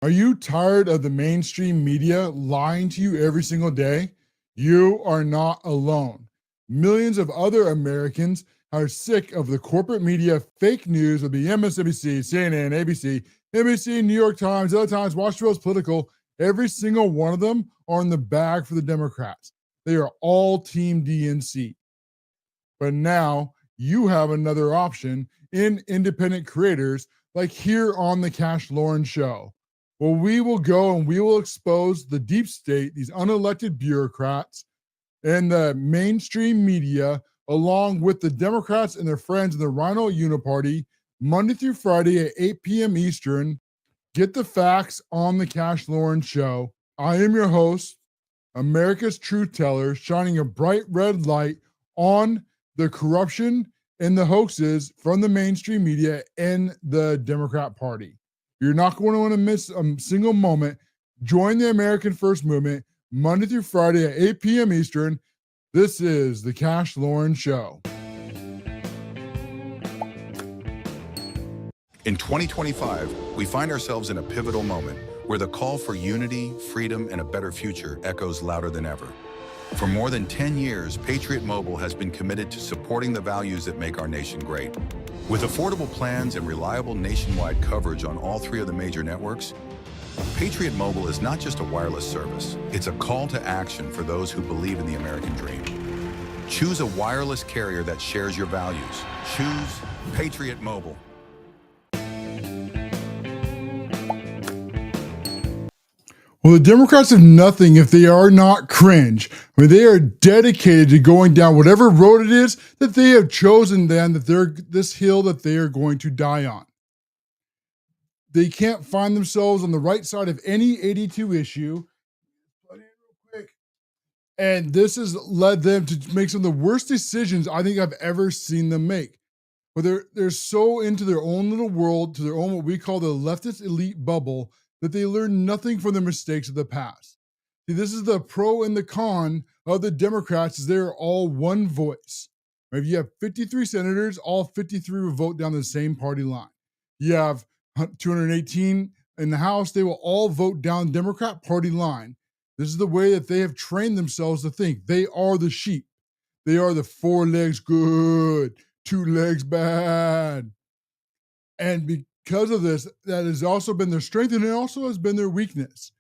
Are you tired of the mainstream media lying to you every single day? You are not alone. Millions of other Americans are sick of the corporate media fake news of the MSNBC, CNN, ABC, NBC, New York Times, other Times, Washington Post, Political. Every single one of them are in the bag for the Democrats. They are all Team DNC. But now you have another option in independent creators like here on the CASHLOREN show. Well, we will go and we will expose the deep state, these unelected bureaucrats, and the mainstream media, along with the Democrats and their friends in the Rhino Uniparty, Monday through Friday at 8 p.m. Eastern. Get the facts on the CASHLOREN show. I am your host, America's truth teller, shining a bright red light on the corruption and the hoaxes from the mainstream media and the Democrat Party. You're not going to want to miss a single moment. Join the American First Movement Monday through Friday at 8 p.m. Eastern. This is the CASHLOREN show. In 2025, we find ourselves in a pivotal moment where the call for unity, freedom, and a better future echoes louder than ever. For more than 10 years, Patriot Mobile has been committed to supporting the values that make our nation great. With affordable plans and reliable nationwide coverage on all three of the major networks, Patriot Mobile is not just a wireless service, it's a call to action for those who believe in the American dream. Choose a wireless carrier that shares your values. Choose Patriot Mobile. Well, the Democrats have nothing if they are not cringe. I mean, they are dedicated to going down whatever road it is that they have chosen then, that they're this hill that they are going to die on. They can't find themselves on the right side of any 82 issue. And this has led them to make some of the worst decisions I think I've ever seen them make. Where they're so into their own little world, to their own what we call the leftist elite bubble, that they learn nothing from the mistakes of the past. See, this is the pro and the con of the Democrats, is they're all one voice. Right? If you have 53 senators, all 53 will vote down the same party line. You have 218 in the House, they will all vote down Democrat party line. This is the way that they have trained themselves to think. They are the sheep. They are the 4 legs good, 2 legs bad. And because of this, that has also been their strength, and it also has been their weakness.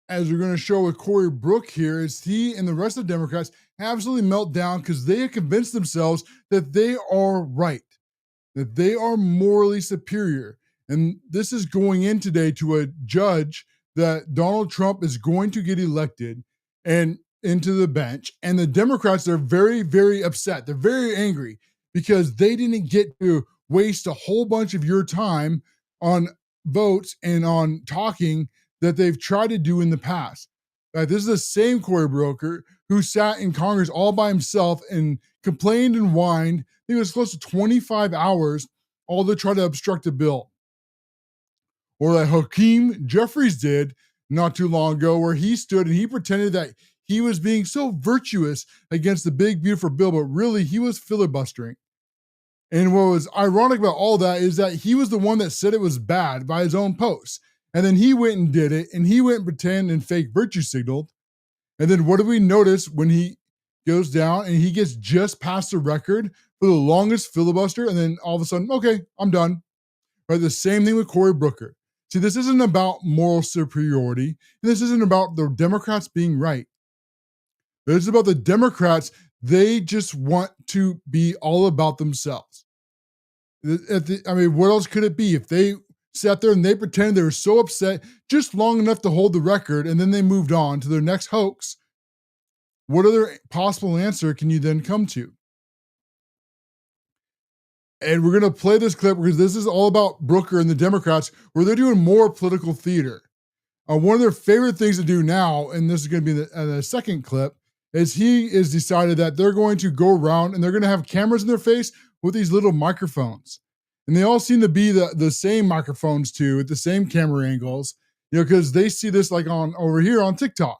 As we're going to show with Cory Booker here, is he and the rest of the Democrats absolutely melt down because they have convinced themselves that they are right, that they are morally superior. And this is going in today to a judge that Donald Trump is going to get elected and into the bench. And the Democrats are very, very upset. They're very angry because they didn't get to waste a whole bunch of your time on votes and on talking that they've tried to do in the past. This is the same Cory Booker who sat in Congress all by himself and complained and whined. I think it was close to 25 hours, all to try to obstruct a bill. Or like Hakeem Jeffries did not too long ago, where he stood and he pretended that he was being so virtuous against the big, beautiful bill, but really he was filibustering. And what was ironic about all that is that he was the one that said it was bad by his own post. And then he went and did it, and he went and pretend and fake virtue signaled. And then what do we notice when he goes down and he gets just past the record for the longest filibuster, and then all of a sudden, okay, I'm done. Right? The same thing with Cory Booker. See, this isn't about moral superiority, and this isn't about the Democrats being right. This is about the Democrats. They just want to be all about themselves. What else could it be if they sat there and they pretended they were so upset just long enough to hold the record, and then they moved on to their next hoax? What other possible answer can you then come to? And we're going to play this clip because this is all about Booker and the Democrats, where they're doing more political theater. One of their favorite things to do now, and this is going to be the second clip, is he has decided that they're going to go around and they're going to have cameras in their face with these little microphones. And they all seem to be the same microphones too, with the same camera angles, because they see this like on over here on TikTok,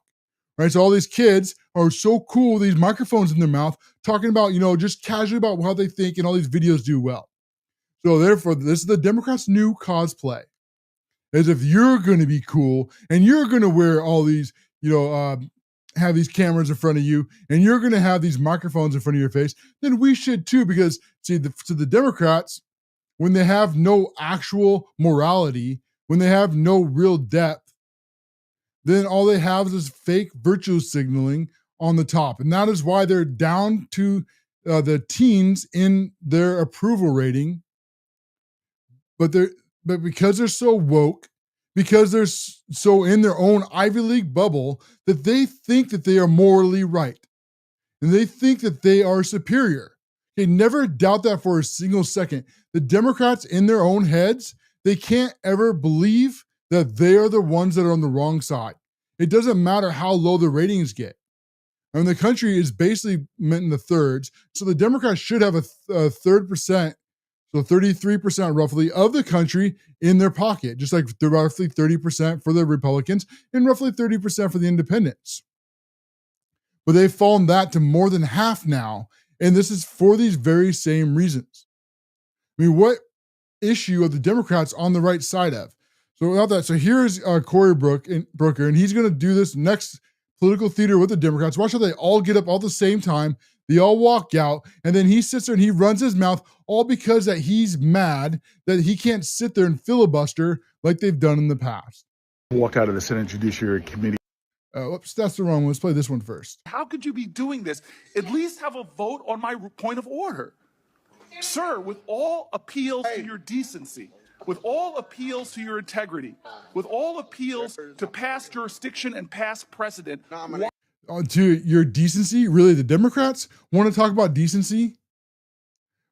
right? So all these kids are so cool with these microphones in their mouth, talking about, just casually about how they think, and all these videos do well. So therefore, this is the Democrats' new cosplay. as if you're going to be cool and you're going to wear all these, have these cameras in front of you and you're going to have these microphones in front of your face, then we should too. Because see, to the Democrats, when they have no actual morality, when they have no real depth, then all they have is fake virtue signaling on the top. And that is why they're down to the teens in their approval rating. But because they're so woke, because they're so in their own Ivy League bubble, that they think that they are morally right. And they think that they are superior. They never doubt that for a single second. The Democrats in their own heads, they can't ever believe that they are the ones that are on the wrong side. It doesn't matter how low the ratings get. I mean, the country is basically meant in the thirds. So the Democrats should have a third percent, so 33% roughly of the country in their pocket, just like they're roughly 30% for the Republicans and roughly 30% for the independents. But they've fallen that to more than half now. And this is for these very same reasons. I mean, what issue are the Democrats on the right side of? So without that, so here's Cory Booker, and he's going to do this next political theater with the Democrats. Watch how they all get up all at the same time. They all walk out, and then he sits there and he runs his mouth, all because that he's mad that he can't sit there and filibuster like they've done in the past. Walk out of the Senate Judiciary Committee. Whoops, that's the wrong one. Let's play this one first. How could you be doing this? At least have a vote on my point of order. Sir, with all appeals to your decency, with all appeals to your integrity, with all appeals to past jurisdiction and past precedent. To your decency? Really, the Democrats want to talk about decency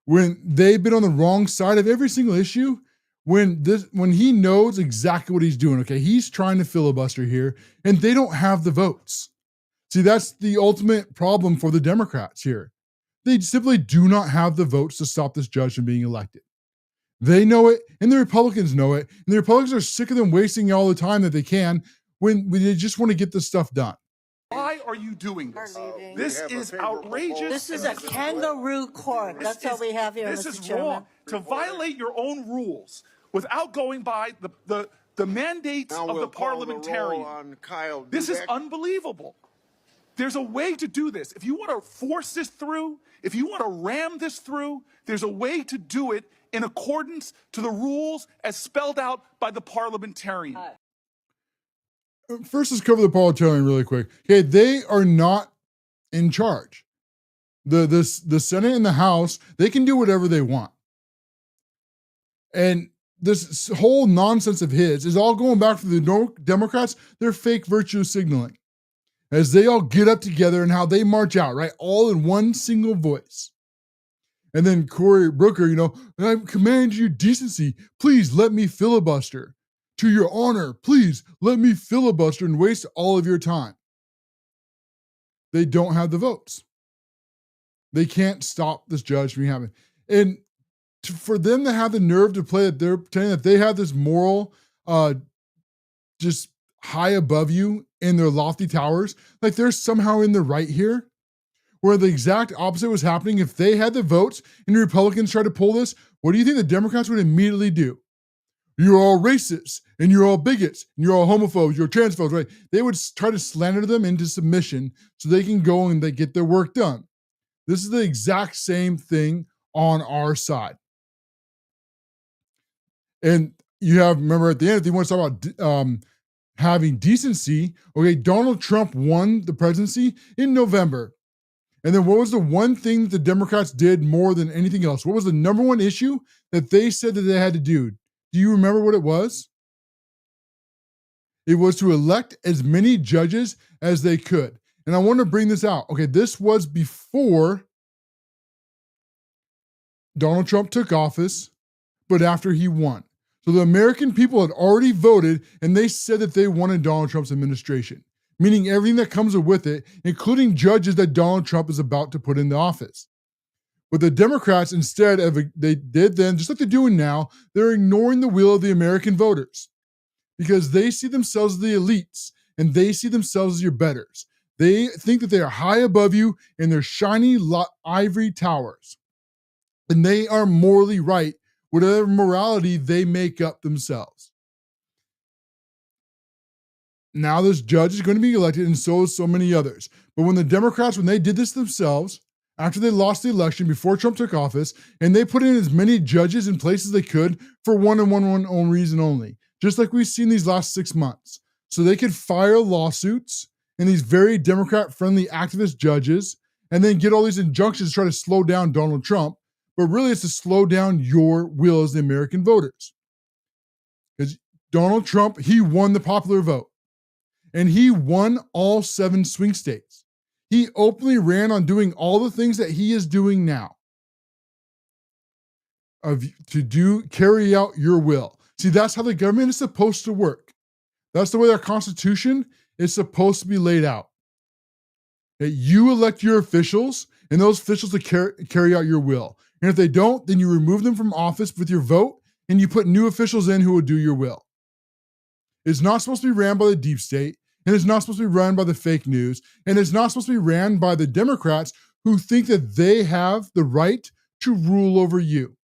when they've been on the wrong side of every single issue? When he knows exactly what he's doing, okay, he's trying to filibuster here, and they don't have the votes. See, that's the ultimate problem for the Democrats here. They simply do not have the votes to stop this judge from being elected. They know it, and the Republicans know it, and the Republicans are sick of them wasting all the time that they can when they just want to get this stuff done. Why are you doing this? This is outrageous. This is a kangaroo court. That's all we have here, This Mr. is Chairman. wrong. To violate your own rules without going by the mandates of the parliamentarian. This is unbelievable. There's a way to do this. If you want to force this through, if you want to ram this through, there's a way to do it in accordance to the rules as spelled out by the parliamentarian. First, let's cover the parliamentarian really quick. Okay, they are not in charge. The Senate and the House, they can do whatever they want. And this whole nonsense of his is all going back to the Democrats, their fake virtue signaling. As they all get up together and how they march out, right? All in one single voice. And then Cory Booker, I command you decency. Please let me filibuster. To your honor, please let me filibuster and waste all of your time. They don't have the votes. They can't stop this judge from happening. And for them to have the nerve to play that they're pretending that they have this moral, just high above you in their lofty towers, like they're somehow in the right here, where the exact opposite was happening. If they had the votes and the Republicans tried to pull this, what do you think the Democrats would immediately do? You're all racists, and you're all bigots, and you're all homophobes, you're transphobes, right? They would try to slander them into submission so they can go and they get their work done. This is the exact same thing on our side. And you have, remember at the end, if you want to talk about having decency, okay, Donald Trump won the presidency in November. And then what was the one thing that the Democrats did more than anything else? What was the number one issue that they said that they had to do? Do you remember what it was? It was to elect as many judges as they could. And I want to bring this out. Okay, this was before Donald Trump took office, but after he won. So the American people had already voted, and they said that they wanted Donald Trump's administration, meaning everything that comes with it, including judges that Donald Trump is about to put into office. But the Democrats, instead of, they did then, just like they're doing now, they're ignoring the will of the American voters because they see themselves as the elites and they see themselves as your betters. They think that they are high above you in their shiny ivory towers. And they are morally right, whatever morality they make up themselves. Now this judge is going to be elected, and so is so many others. But when the Democrats, when they did this themselves, after they lost the election, before Trump took office, and they put in as many judges in place as they could for one reason only, just like we've seen these last 6 months. So they could file lawsuits and these very Democrat-friendly activist judges, and then get all these injunctions to try to slow down Donald Trump. But really, it's to slow down your will as the American voters. Because Donald Trump, he won the popular vote. And he won all 7 swing states. He openly ran on doing all the things that he is doing now. Carry out your will. See, that's how the government is supposed to work. That's the way our Constitution is supposed to be laid out. That you elect your officials, and those officials to carry out your will. And if they don't, then you remove them from office with your vote, and you put new officials in who will do your will. It's not supposed to be ran by the deep state, and it's not supposed to be run by the fake news, and it's not supposed to be ran by the Democrats who think that they have the right to rule over you.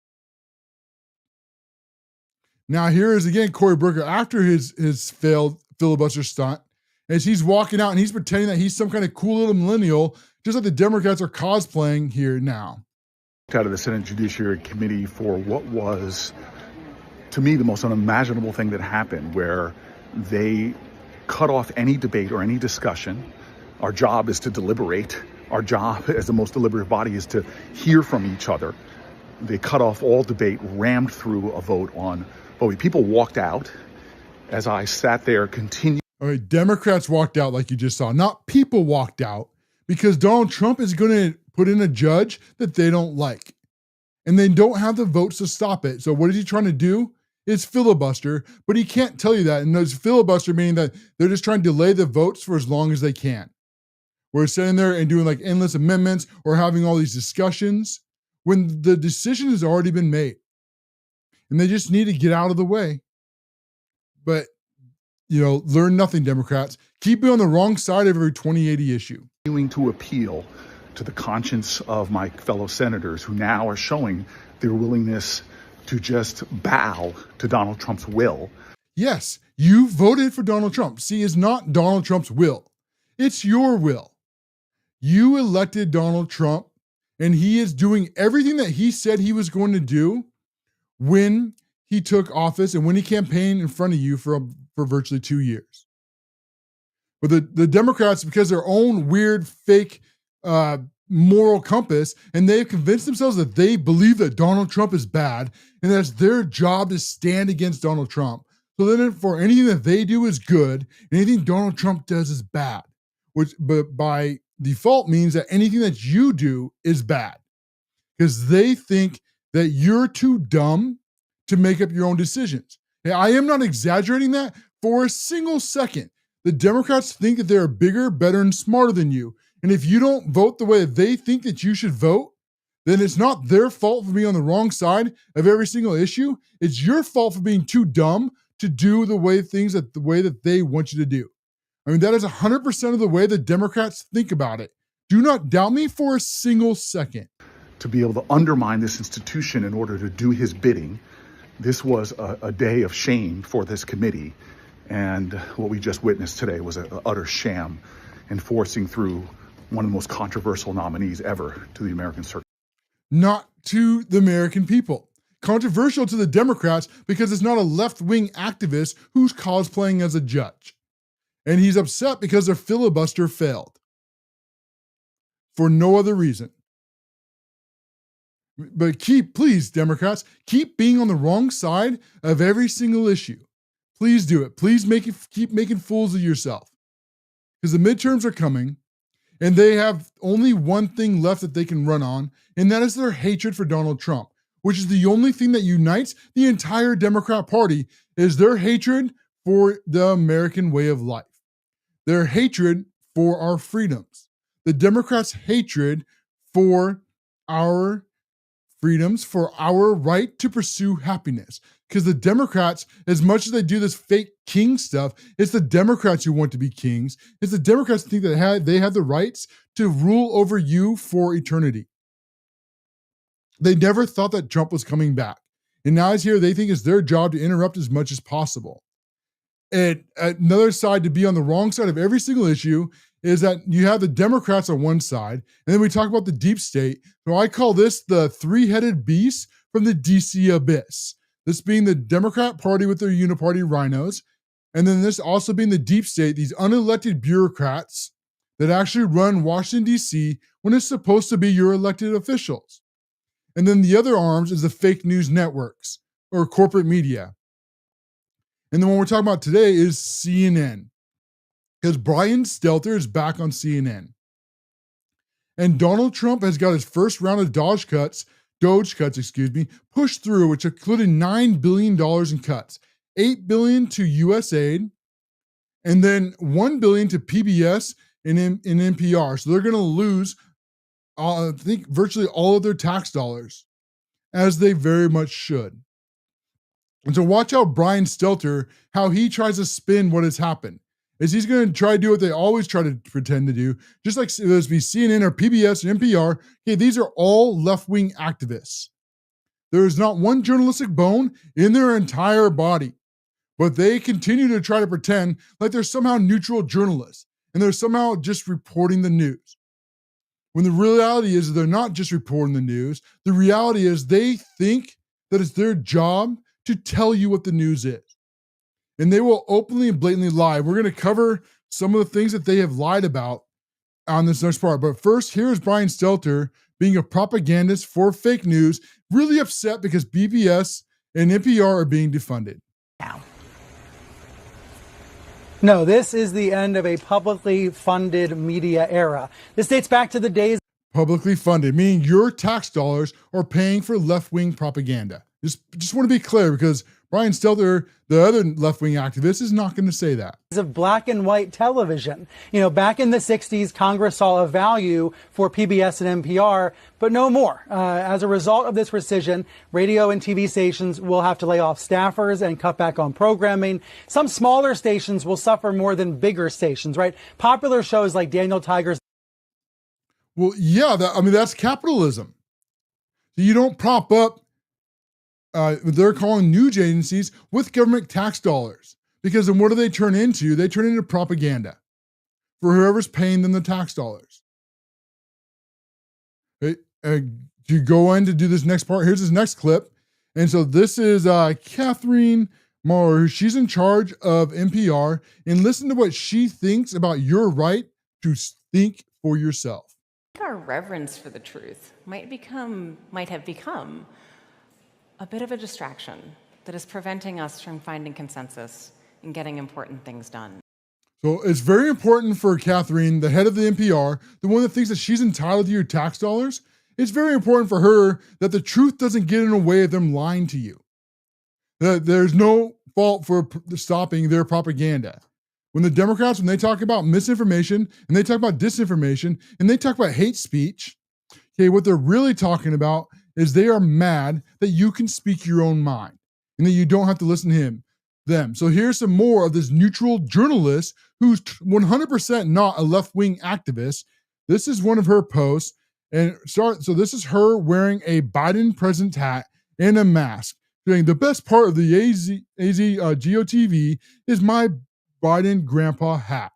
Now here is again Cory Booker after his failed filibuster stunt, as he's walking out and he's pretending that he's some kind of cool little millennial, just like the Democrats are cosplaying here now. Out of the Senate Judiciary Committee for what was, to me, the most unimaginable thing that happened, where they cut off any debate or any discussion. Our job is to deliberate. Our job as the most deliberative body is to hear from each other. They cut off all debate, rammed through a vote on Bowie. People walked out. As I sat there, continued. All right, Democrats walked out like you just saw. Not people walked out, because Donald Trump is going to put in a judge that they don't like. And they don't have the votes to stop it. So what is he trying to do? It's filibuster, but he can't tell you that. And there's filibuster meaning that they're just trying to delay the votes for as long as they can. We're sitting there and doing like endless amendments or having all these discussions when the decision has already been made. And they just need to get out of the way. But, learn nothing, Democrats. Keep being on the wrong side of every 2080 issue. To appeal to the conscience of my fellow senators who now are showing their willingness to just bow to Donald Trump's will. Yes, you voted for Donald Trump. See, it's not Donald Trump's will. It's your will. You elected Donald Trump, and he is doing everything that he said he was going to do when he took office and when he campaigned in front of you for virtually 2 years. But the Democrats, because their own weird, fake moral compass, and they've convinced themselves that they believe that Donald Trump is bad, and that's their job to stand against Donald Trump. So then for anything that they do is good, and anything Donald Trump does is bad, but by default means that anything that you do is bad, because they think that you're too dumb to make up your own decisions. And I am not exaggerating that for a single second. The Democrats think that they're bigger, better, and smarter than you. And if you don't vote the way that they think that you should vote, then it's not their fault for being on the wrong side of every single issue. It's your fault for being too dumb to do the way that they want you to do. I mean, that is 100% of the way the Democrats think about it. Do not doubt me for a single second. To be able to undermine this institution in order to do his bidding, this was a day of shame for this committee. And what we just witnessed today was an utter sham, enforcing through one of the most controversial nominees ever to the American circuit. Not to the American people. Controversial to the Democrats because it's not a left-wing activist who's cosplaying as a judge. And he's upset because their filibuster failed. For no other reason. But please, Democrats, keep being on the wrong side of every single issue. Please do it. Please keep making fools of yourself. Because the midterms are coming, and they have only one thing left that they can run on, and that is their hatred for Donald Trump, which is the only thing that unites the entire Democrat Party, is their hatred for the American way of life. Their hatred for our freedoms. The Democrats' hatred for our freedoms, for our right to pursue happiness. Because the Democrats, as much as they do this fake king stuff, it's the Democrats who want to be kings. It's the Democrats who think that they have the rights to rule over you for eternity. They never thought that Trump was coming back. And now he's here, they think it's their job to interrupt as much as possible. And another side to be on the wrong side of every single issue is that you have the Democrats on one side, and then we talk about the deep state. So I call this the three-headed beast from the DC abyss. This being the Democrat Party with their uniparty rhinos, and then this also being the deep state, these unelected bureaucrats that actually run Washington, D.C. when it's supposed to be your elected officials. And then the other arms is the fake news networks or corporate media. And then what we're talking about today is CNN, because Brian Stelter is back on CNN. And Donald Trump has got his first round of Doge cuts, pushed through, which included $9 billion in cuts, $8 billion to USAID, and then $1 billion to PBS and NPR. So they're going to lose, I think, virtually all of their tax dollars, as they very much should. And so watch out Brian Stelter, how he tries to spin what has happened. Is he's going to try to do what they always try to pretend to do, just like whether it be CNN or PBS or NPR. Okay, these are all left-wing activists. There is not one journalistic bone in their entire body, but they continue to try to pretend like they're somehow neutral journalists and they're somehow just reporting the news. When the reality is they're not just reporting the news. The reality is they think that it's their job to tell you what the news is. And they will openly and blatantly lie. We're going to cover some of the things that they have lied about on this next part. But first, here's Brian Stelter being a propagandist for fake news, really upset because PBS and NPR are being defunded. No, this is the end of a publicly funded media era. This dates back to the days. Publicly funded, meaning your tax dollars are paying for left-wing propaganda. Just want to be clear, because Brian Stelter, the other left-wing activist, is not going to say that. Of black and white television. You know, back in the 60s, Congress saw a value for PBS and NPR, but no more. As a result of this rescission, radio and TV stations will have to lay off staffers and cut back on programming. Some smaller stations will suffer more than bigger stations, right? Popular shows like Daniel Tiger's. Well, yeah, that's capitalism. You don't prop up they're calling news agencies with government tax dollars, because then what do they turn into? They turn into propaganda for whoever's paying them the tax dollars. To go in to do this next part, here's this next clip. And so this is Katherine, Maher. She's in charge of NPR, and listen to what she thinks about your right to think for yourself. Our reverence for the truth might have become a bit of a distraction that is preventing us from finding consensus and getting important things done. So it's very important for Katherine, the head of the NPR, the one that thinks that she's entitled to your tax dollars. It's very important for her that the truth doesn't get in the way of them lying to you. That there's no fault for stopping their propaganda. When the Democrats, when they talk about misinformation and they talk about disinformation and they talk about hate speech, okay, what they're really talking about is they are mad that you can speak your own mind and that you don't have to listen to them. So here's some more of this neutral journalist who's 100% not a left-wing activist. This is one of her posts. So this is her wearing a Biden president hat and a mask, saying the best part of the AZ GOTV is my Biden grandpa hat.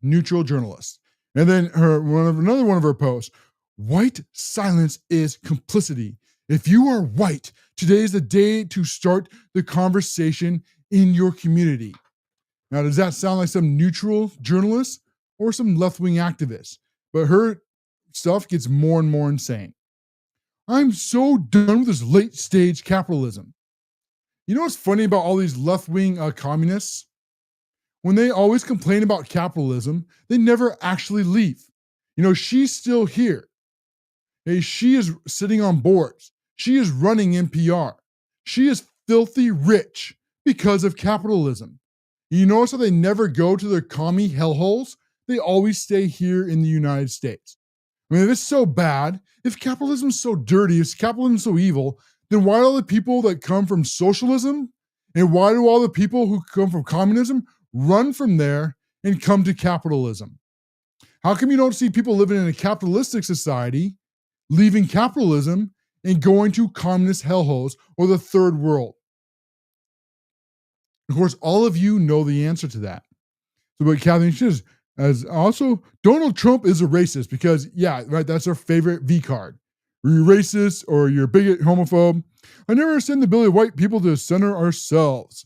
Neutral journalist. And then another one of her posts. White silence is complicity. If you are white, today is the day to start the conversation in your community. Now, does that sound like some neutral journalist or some left-wing activist? But her stuff gets more and more insane. I'm so done with this late-stage capitalism. You know what's funny about all these left-wing communists? When they always complain about capitalism, they never actually leave. You know, she's still here. Hey, she is sitting on boards. She is running NPR. She is filthy rich because of capitalism. You notice how they never go to their commie hellholes? They always stay here in the United States. I mean, if it's so bad, if capitalism is so dirty, if capitalism is so evil, then why do all the people that come from socialism and why do all the people who come from communism run from there and come to capitalism? How come you don't see people living in a capitalistic society leaving capitalism and going to communist hellholes or the third world? Of course, all of you know the answer to that. So what Katherine says, as also, Donald Trump is a racist because, yeah, right, that's our favorite V card. Are you racist or you're a bigot, homophobe? I never understand the ability of white people to center ourselves.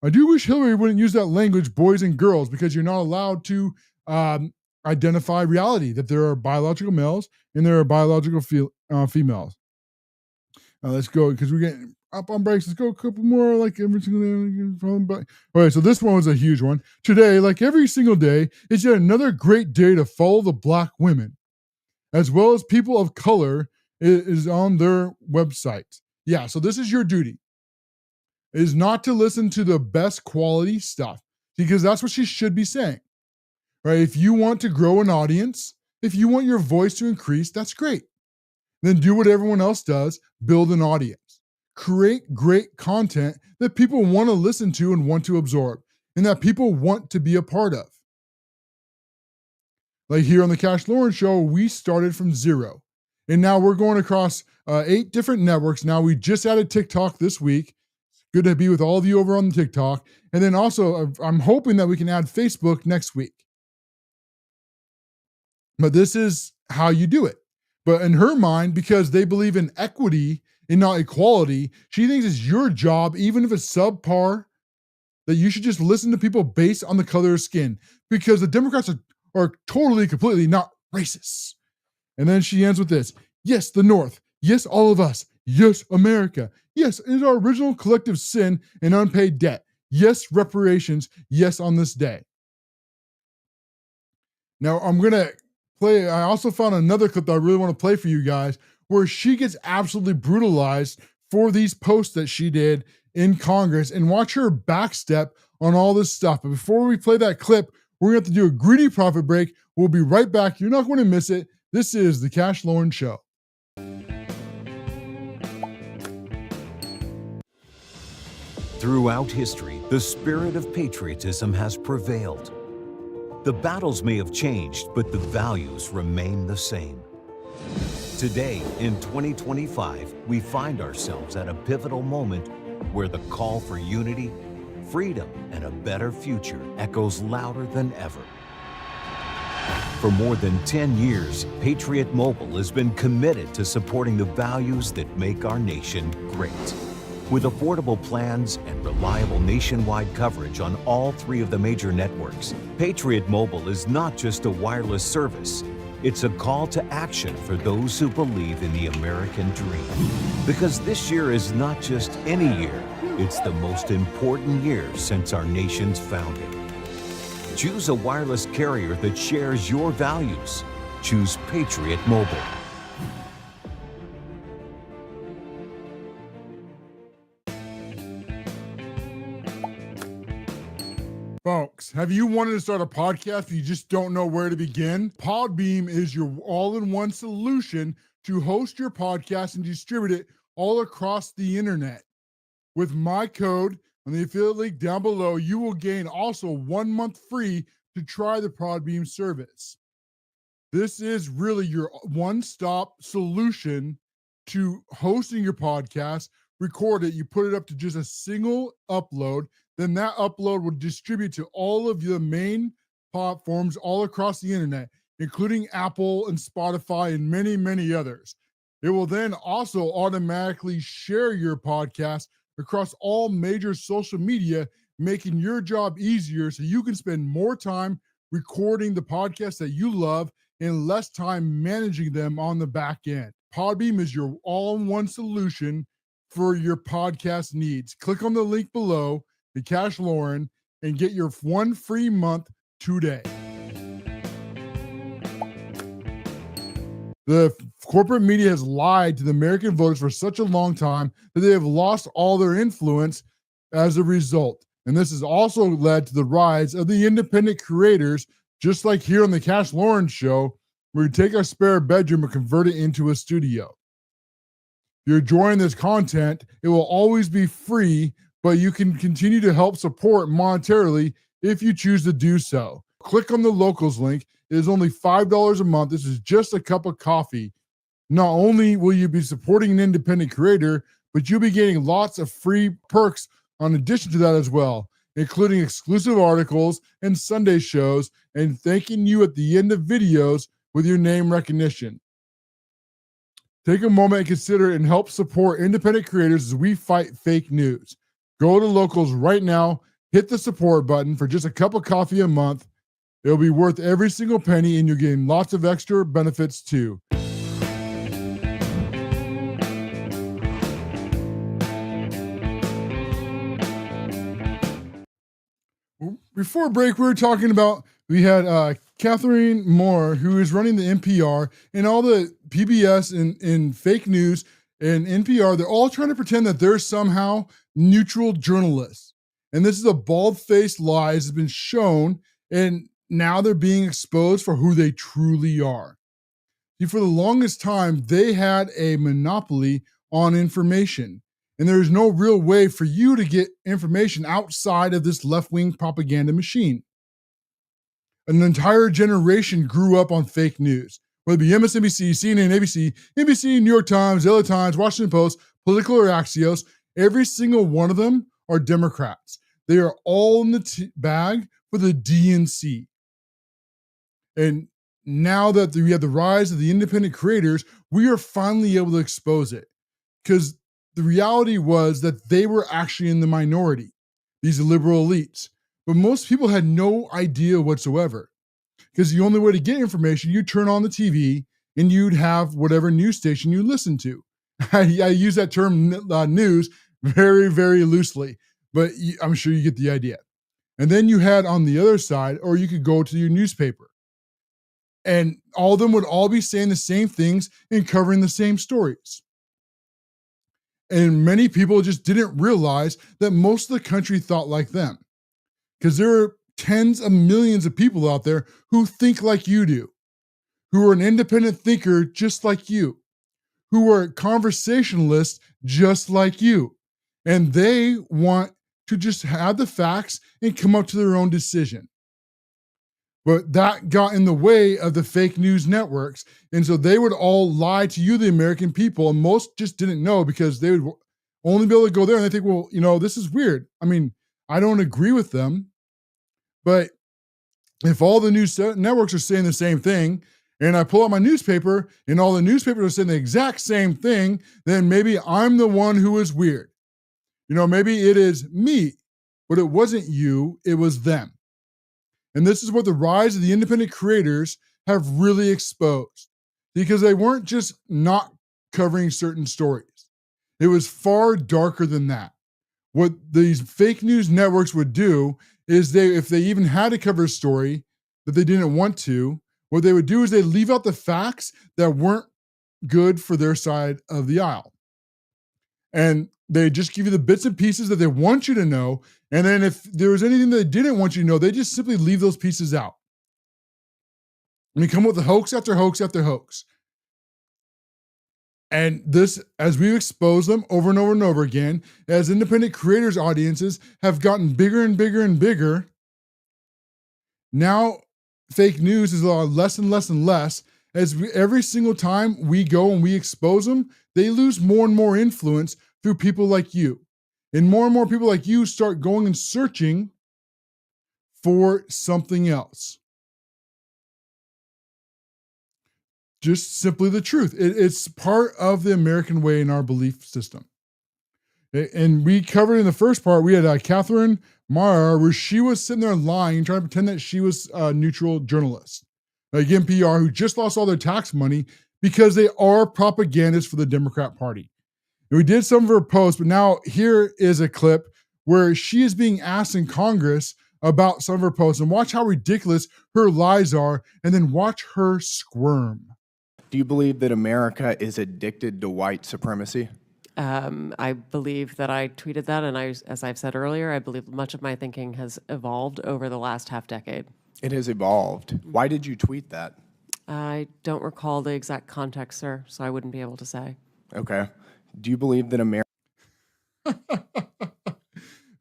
I do wish Hillary wouldn't use that language, boys and girls, because you're not allowed to identify reality, that there are biological males and there are biological females. Let's go, because we're getting up on breaks. Let's go a couple more, like every single day. All right, so this one was a huge one. Today, like every single day, is yet another great day to follow the Black women, as well as people of color, is on their website. Yeah, so this is your duty, is not to listen to the best quality stuff, because that's what she should be saying, right? If you want to grow an audience, if you want your voice to increase, that's great. Then do what everyone else does, build an audience. Create great content that people want to listen to and want to absorb, and that people want to be a part of. Like here on the CASHLOREN show, we started from 0. And now we're going across 8 different networks. Now we just added TikTok this week. It's good to be with all of you over on the TikTok. And then also, I'm hoping that we can add Facebook next week. But this is how you do it. But in her mind, because they believe in equity and not equality, she thinks it's your job, even if it's subpar, that you should just listen to people based on the color of skin, because the Democrats are totally, completely not racist. And then she ends with this. Yes, the North. Yes, all of us. Yes, America. Yes, it is our original collective sin and unpaid debt. Yes, reparations. Yes, on this day. Now, I'm going to play. I also found another clip that I really want to play for you guys, where she gets absolutely brutalized for these posts that she did in Congress, and watch her backstep on all this stuff. But before we play that clip, we're going to have to do a greedy profit break. We'll be right back. You're not going to miss it. This is the CASHLOREN Show. Throughout history, the spirit of patriotism has prevailed. The battles may have changed, but the values remain the same. Today, in 2025, we find ourselves at a pivotal moment where the call for unity, freedom, and a better future echoes louder than ever. For more than 10 years, Patriot Mobile has been committed to supporting the values that make our nation great. With affordable plans and reliable nationwide coverage on all 3 of the major networks, Patriot Mobile is not just a wireless service. It's a call to action for those who believe in the American dream. Because this year is not just any year, it's the most important year since our nation's founding. Choose a wireless carrier that shares your values. Choose Patriot Mobile. Folks, have you wanted to start a podcast but you just don't know where to begin? Podbeam is your all-in-one solution to host your podcast and distribute it all across the internet. With my code on the affiliate link down below, you will gain also 1 month free to try the Podbeam service. This is really your one-stop solution to hosting your podcast. Record it, you put it up to just a single upload, then that upload will distribute to all of the main platforms all across the internet, including Apple and Spotify and many, many others. It will then also automatically share your podcast across all major social media, making your job easier so you can spend more time recording the podcasts that you love and less time managing them on the back end. Podbeam is your all-in-one solution for your podcast needs. Click on the link below, the CASHLOREN, and get your 1 free month today. The corporate media has lied to the American voters for such a long time that they have lost all their influence as a result. And this has also led to the rise of the independent creators, just like here on the CASHLOREN Show, where we take our spare bedroom and convert it into a studio. If you're enjoying this content, it will always be free, but you can continue to help support monetarily if you choose to do so. Click on the locals link. It is only $5 a month. This is just a cup of coffee. Not only will you be supporting an independent creator, but you'll be getting lots of free perks in addition to that as well, including exclusive articles and Sunday shows, and thanking you at the end of videos with your name recognition. Take a moment and consider and help support independent creators as we fight fake news. Go to Locals right now, hit the support button for just a cup of coffee a month. It'll be worth every single penny, and you're getting lots of extra benefits too. Before break, we were talking about, we had Katherine Maher, who is running the NPR, and all the PBS and fake news and NPR, they're all trying to pretend that they're somehow neutral journalists. And this is a bald-faced lie that's been shown, and now they're being exposed for who they truly are. See, for the longest time, they had a monopoly on information. And there's no real way for you to get information outside of this left-wing propaganda machine. An entire generation grew up on fake news, whether it be MSNBC, CNN, ABC, NBC, New York Times, LA Times, Washington Post, Political, or Axios. Every single one of them are Democrats. They are all in the bag for the DNC. And now that we have the rise of the independent creators, we are finally able to expose it. Because the reality was that they were actually in the minority, these liberal elites. But most people had no idea whatsoever. Because the only way to get information, you turn on the TV and you'd have whatever news station you listen to. I use that term news very, very loosely, but I'm sure you get the idea. And then you had on the other side, or you could go to your newspaper. And all of them would all be saying the same things and covering the same stories. And many people just didn't realize that most of the country thought like them. Because there are tens of millions of people out there who think like you do, who are an independent thinker just like you, who are conversationalists just like you. And they want to just have the facts and come up to their own decision. But that got in the way of the fake news networks. And so they would all lie to you, the American people. And most just didn't know because they would only be able to go there and they think, well, you know, this is weird. I mean, I don't agree with them. But if all the news networks are saying the same thing, and I pull out my newspaper and all the newspapers are saying the exact same thing, then maybe I'm the one who is weird. You know, maybe it is me, but it wasn't you, it was them. And this is what the rise of the independent creators have really exposed, because they weren't just not covering certain stories. It was far darker than that. What these fake news networks would do is if they even had to cover a story that they didn't want to, what they would do is they leave out the facts that weren't good for their side of the aisle. And they just give you the bits and pieces that they want you to know. And then if there was anything that they didn't want you to know, they just simply leave those pieces out. And they come up with hoax after hoax after hoax. And this, as we've exposed them over and over and over again, as independent creators' audiences have gotten bigger and bigger and bigger, now fake news is a lot less and less and less. Every single time we go and we expose them, they lose more and more influence through people like you. And more people like you start going and searching for something else. Just simply the truth. It's part of the American way in our belief system. And we covered in the first part, we had Katherine Maher, where she was sitting there lying, trying to pretend that she was a neutral journalist. Like NPR, who just lost all their tax money because they are propagandists for the Democrat Party. And we did some of her posts, but now here is a clip where she is being asked in Congress about some of her posts. And watch how ridiculous her lies are, and then watch her squirm. Do you believe that America is addicted to white supremacy? I believe that I tweeted that, and as I've said earlier, I believe much of my thinking has evolved over the last half decade. It has evolved. Why did you tweet that? I don't recall the exact context, sir, so I wouldn't be able to say. Okay. Do you believe that America...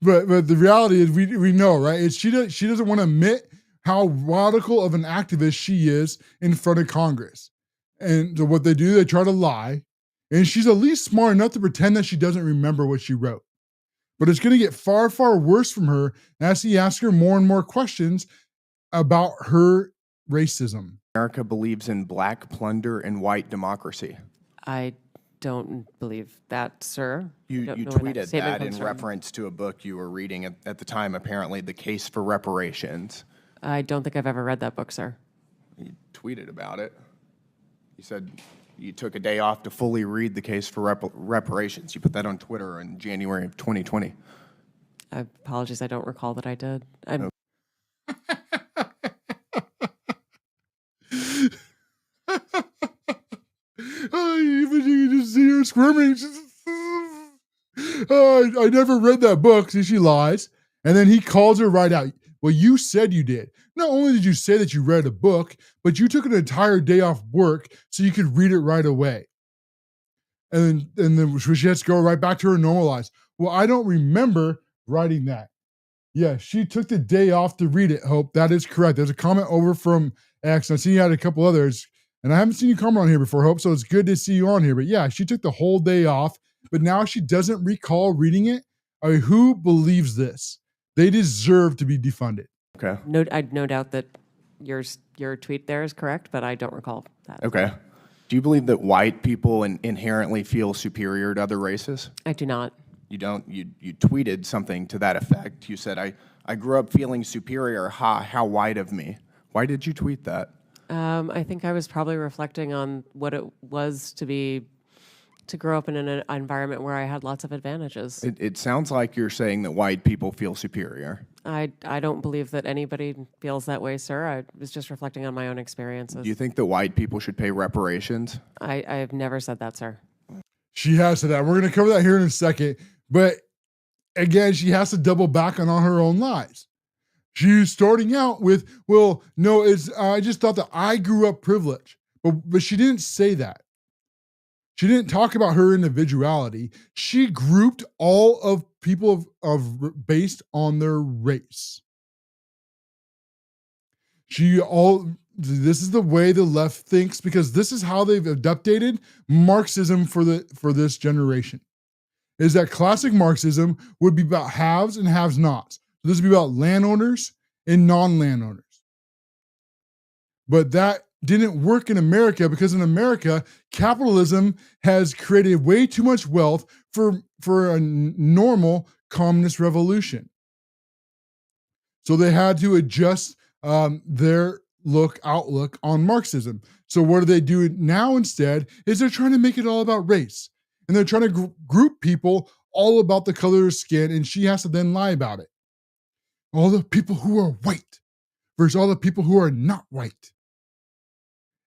But the reality is we know, right? She doesn't want to admit how radical of an activist she is in front of Congress. And so what they do, they try to lie. And she's at least smart enough to pretend that she doesn't remember what she wrote. But it's going to get far, far worse from her as he asks her more and more questions about her racism. America believes in black plunder and white democracy. I don't believe that, sir. You tweeted that in reference to a book you were reading at the time, apparently, The Case for Reparations. I don't think I've ever read that book, sir. You tweeted about it. You said you took a day off to fully read The Case for Reparations. You put that on Twitter in January of 2020. Apologies, I don't recall that I did. Even you can just see her squirming. I never read that book. See, she lies. And then he calls her right out. Well, you said you did. Not only did you say that you read a book, but you took an entire day off work so you could read it right away. And then she has to go right back to her normal lives. Well, I don't remember writing that. Yeah, she took the day off to read it, Hope. That is correct. There's a comment over from X. I see you had a couple others. And I haven't seen you comment on here before, Hope, so it's good to see you on here. But yeah, she took the whole day off, but now she doesn't recall reading it. I mean, who believes this? They deserve to be defunded. Okay. I no doubt that your tweet there is correct, but I don't recall that. Okay. Do you believe that white people inherently feel superior to other races? I do not. You don't? You tweeted something to that effect. You said, I grew up feeling superior. How white of me. Why did you tweet that? I think I was probably reflecting on what it was to grow up in an environment where I had lots of advantages. It sounds like you're saying that white people feel superior. I don't believe that anybody feels that way, sir. I was just reflecting on my own experiences. Do you think that white people should pay reparations? I have never said that, sir. She has said that. We're going to cover that here in a second. But again, she has to double back on all her own lies. She's starting out with, well, no, I just thought that I grew up privileged. But she didn't say that. She didn't talk about her individuality. She grouped all of people based on their race. This is the way the left thinks, because this is how they've adapted Marxism for this generation. Is that classic Marxism would be about haves and have-nots. So this would be about landowners and non-landowners. But that didn't work in America, because in America, capitalism has created way too much wealth for a normal communist revolution. So they had to adjust their outlook on Marxism. So what do they do now instead is they're trying to make it all about race. And they're trying to group people all about the color of skin, and she has to then lie about it. All the people who are white versus all the people who are not white.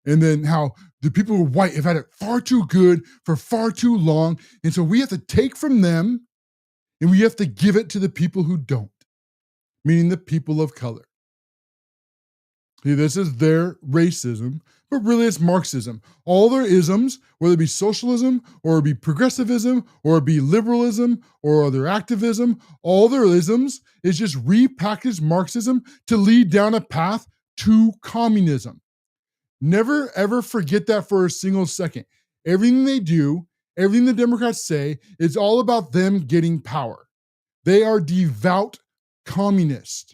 And then how the people who are white have had it far too good for far too long. And so we have to take from them and we have to give it to the people who don't, meaning the people of color. See, this is their racism, but really it's Marxism. All their isms, whether it be socialism or it be progressivism or it be liberalism or other activism, all their isms is just repackaged Marxism to lead down a path to communism. Never, ever forget that for a single second. Everything they do, everything the Democrats say, it's all about them getting power. They are devout communists.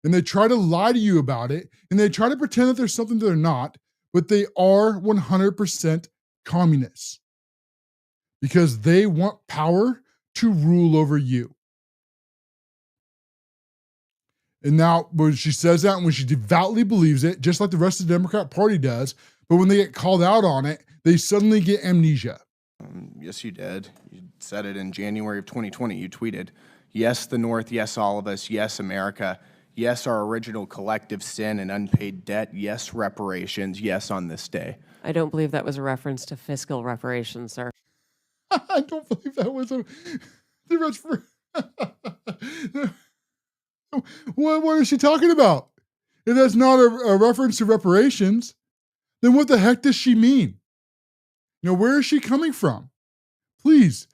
And they try to lie to you about it, and they try to pretend that there's something that they're not, but they are 100% communists. Because they want power to rule over you. And now, when she says that, and when she devoutly believes it, just like the rest of the Democrat Party does, but when they get called out on it, they suddenly get amnesia. Yes, you did. You said it in January of 2020. You tweeted, yes, the North, yes, all of us, yes, America, yes, our original collective sin and unpaid debt, yes, reparations, yes, on this day. I don't believe that was a reference to fiscal reparations, sir. I don't believe that was What is she talking about? If that's not a reference to reparations, then what the heck does she mean? Where is she coming from? Please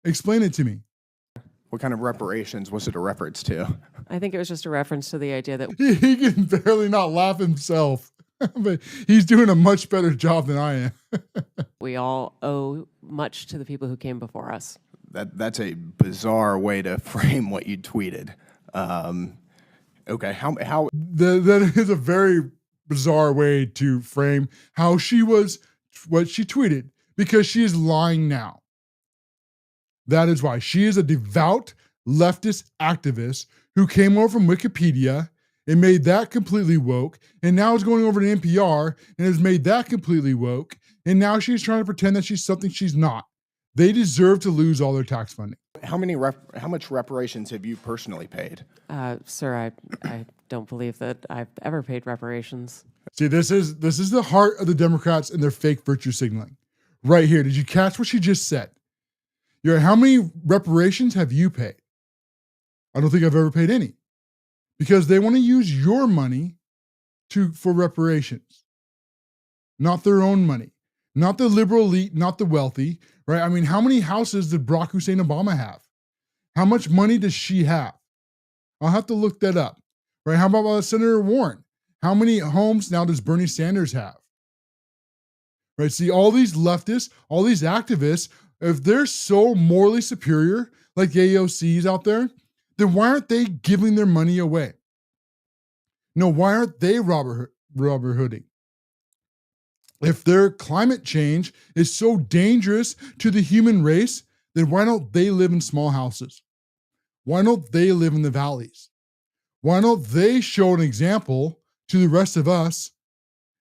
explain it to me. What kind of reparations was it a reference to? I think it was just a reference to the idea that he can barely not laugh himself, but he's doing a much better job than I am. we all owe much to the people who came before us. That's a bizarre way to frame what you tweeted. Okay, how That is a very bizarre way to frame how she was, what she tweeted, because she is lying now. That is why. She is a devout leftist activist who came over from Wikipedia and made that completely woke, and now is going over to NPR and has made that completely woke, and now she's trying to pretend that she's something she's not. They deserve to lose all their tax funding. how much reparations have you personally paid? Sir, I don't believe that I've ever paid reparations. See, this is the heart of the Democrats and their fake virtue signaling. Right here. Did you catch what she just said? How many reparations have you paid? I don't think I've ever paid any. Because they want to use your money for reparations. Not their own money. Not the liberal elite, not the wealthy, right? I mean, how many houses did Barack Hussein Obama have? How much money does she have? I'll have to look that up, right? How about Senator Warren? How many homes now does Bernie Sanders have? Right? See, all these leftists, all these activists, if they're so morally superior, like the AOCs out there, then why aren't they giving their money away? No, why aren't they Robert Hooding? If their climate change is so dangerous to the human race, then why don't they live in small houses? Why don't they live in the valleys? Why don't they show an example to the rest of us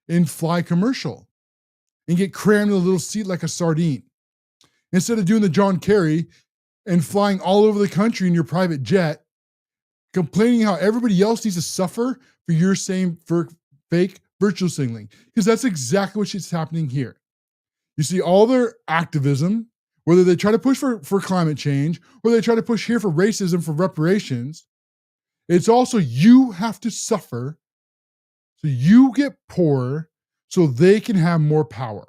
and fly commercial and get crammed in a little seat like a sardine? Instead of doing the John Kerry and flying all over the country in your private jet, complaining how everybody else needs to suffer for your same fake virtual signaling, because that's exactly what's happening here. You see, all their activism, whether they try to push for climate change or they try to push here for racism, for reparations, it's also you have to suffer so you get poorer so they can have more power.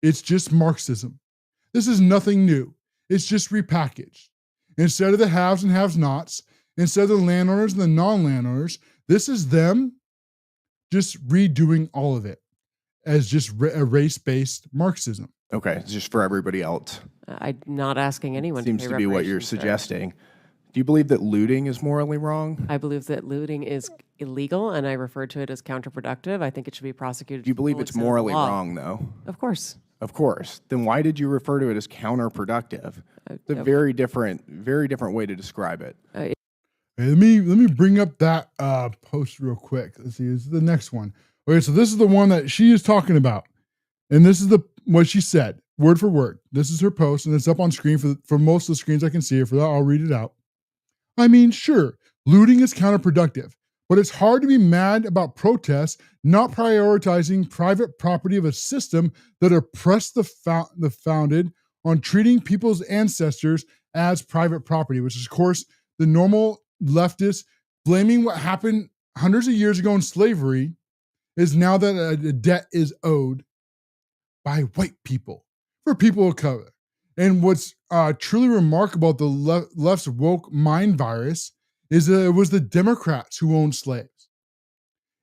It's just Marxism. This is nothing new. It's just repackaged. Instead of the haves and have-nots, instead of the landowners and the non-landowners, this is them just redoing all of it as just a race-based Marxism. Okay, it's just for everybody else. I'm not asking anyone Seems to to pay be what you're reparations, sir. suggesting. Do you believe that looting is morally wrong? I believe that looting is illegal, and I refer to it as counterproductive. I think it should be prosecuted. Do you believe it's morally wrong, though? Of course. Of course. Then why did you refer to it as counterproductive? It's a very different way to describe it. Hey, let me bring up that post real quick. Let's see, this is the next one. Okay, so this is the one that she is talking about, and this is what she said, word for word. This is her post, and it's up on screen for most of the screens I can see it. For that, I'll read it out. I mean, sure, looting is counterproductive, but it's hard to be mad about protests not prioritizing private property of a system that oppressed the founded on treating people's ancestors as private property, which is, of course, the normal leftists blaming what happened hundreds of years ago in slavery is now that a debt is owed by white people for people of color. And what's truly remarkable about the left's woke mind virus is that it was the Democrats who owned slaves.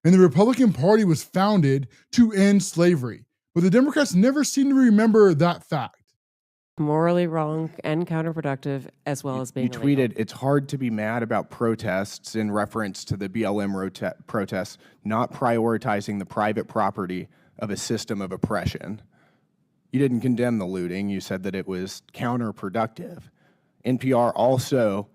And the Republican Party was founded to end slavery. But the Democrats never seem to remember that fact. Morally wrong and counterproductive, as well as being You tweeted, it's hard to be mad about protests in reference to the BLM protests, not prioritizing the private property of a system of oppression. You didn't condemn the looting. You said that it was counterproductive. NPR also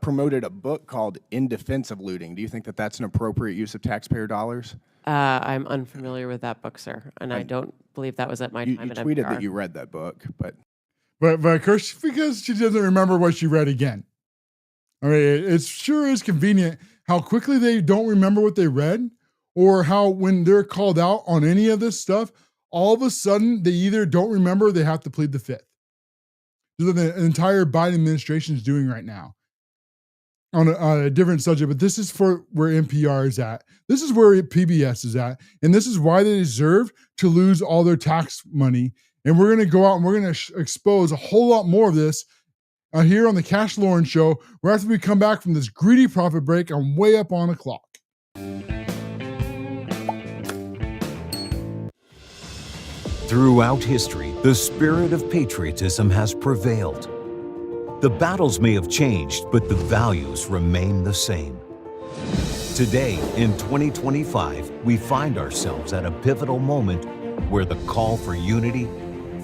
promoted a book called In Defense of Looting. Do you think that that's an appropriate use of taxpayer dollars? I'm unfamiliar with that book, sir, and I don't believe that was at my time at NPR. You tweeted that you read that book, but of course, because she doesn't remember what she read again. I mean, it sure is convenient how quickly they don't remember what they read, or how when they're called out on any of this stuff, all of a sudden they either don't remember or they have to plead the fifth. This is what the entire Biden administration is doing right now on a different subject, but this is for where NPR is at. This is where PBS is at, and this is why they deserve to lose all their tax money. And we're going to go out and we're going to expose a whole lot more of this here on the CASHLOREN Show, where after we come back from this greedy profit break, I'm way up on the clock. Throughout history, the spirit of patriotism has prevailed. The battles may have changed, but the values remain the same. Today, in 2025, we find ourselves at a pivotal moment where the call for unity,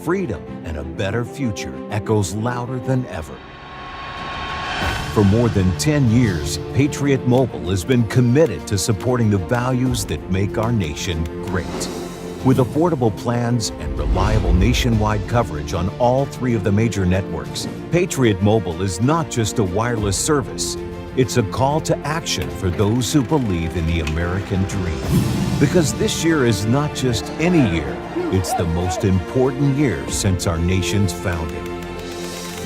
freedom, and a better future echoes louder than ever. For more than 10 years, Patriot Mobile has been committed to supporting the values that make our nation great. With affordable plans and reliable nationwide coverage on all 3 of the major networks, Patriot Mobile is not just a wireless service. It's a call to action for those who believe in the American dream. Because this year is not just any year, it's the most important year since our nation's founding.